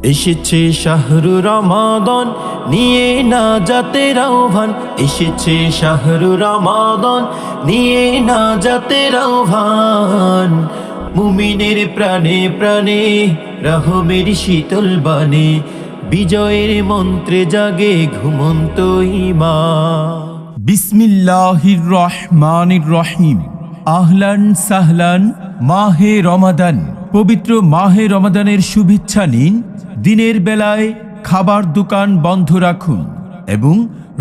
এসেছে শাহরু রমাদান নিয়ে নাজাতের আহ্বান, এসেছে শাহরু রমাদান নিয়ে নাজাতের আহ্বান। মুমিনের প্রাণে প্রাণে রহমের শীতল বাণী, বিজয়ের মন্ত্রে জাগে ঘুমন্ত ঈমান। বিসমিল্লাহির রহমানির রহিম। আহলান সাহলান মাহে রমাদান। পবিত্র মাহে রমাদানের শুভেচ্ছা নিন। দিনের বেলায় খাবার দোকান বন্ধ রাখুন এবং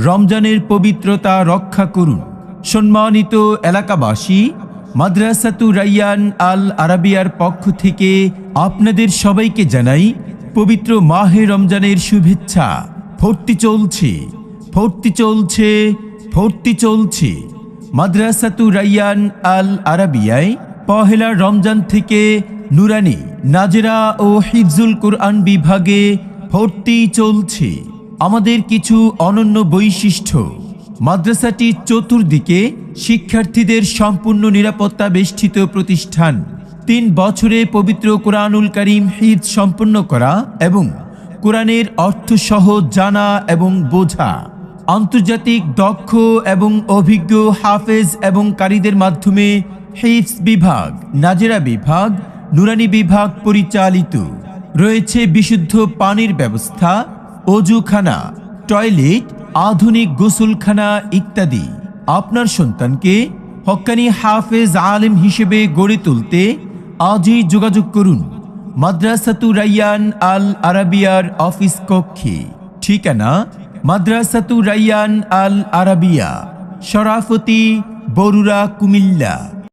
রমজানের পবিত্রতা রক্ষা করুন। সম্মানিত এলাকাবাসী, মাদ্রাসাতু রাইয়ান আল আরাবিয়ার পক্ষ থেকে আপনাদের সবাইকে জানাই পবিত্র মাহে রমজানের শুভেচ্ছা। ভর্তি চলছে, ভর্তি চলছে, ভর্তি চলছে। মাদ্রাসাতু রাইয়ান আল আরাবিয়ায় পহেলা রমজান থেকে নুরানি, নাজেরা ও হিফজুল কুরআন বিভাগে ভর্তি চলছে। আমাদের কিছু অনন্য বৈশিষ্ট্য: মাদ্রাসাটি চতুর্দিকে শিক্ষার্থীদের সম্পূর্ণ নিরাপত্তা বেষ্টিত প্রতিষ্ঠান। 3 বছরে পবিত্র কোরআনুল কারীম হিফজ সম্পন্ন করা এবং কোরআনের অর্থ সহ জানা এবং বোঝা। আন্তর্জাতিক দক্ষ এবং অভিজ্ঞ হাফেজ এবং কারীদের মাধ্যমে হিফজ বিভাগ, নাজেরা বিভাগ, নুরানি বিভাগ পরিচালিত। রয়েছে বিশুদ্ধ পানির ব্যবস্থা, অজুখানা, টয়লেট, আধুনিক গোসলখানা ইত্যাদি। আপনার সন্তানকে হক্কানি হাফেজ আলেম হিসেবে গড়ে তুলতে আজই যোগাযোগ করুন মাদ্রাসাতু রাইয়ান আল আরাবিয়ার অফিস কক্ষে। ঠিকানা: মাদ্রাসাতু রাইয়ান আল আরাবিয়া, শরাফতি, বরুড়া, কুমিল্লা।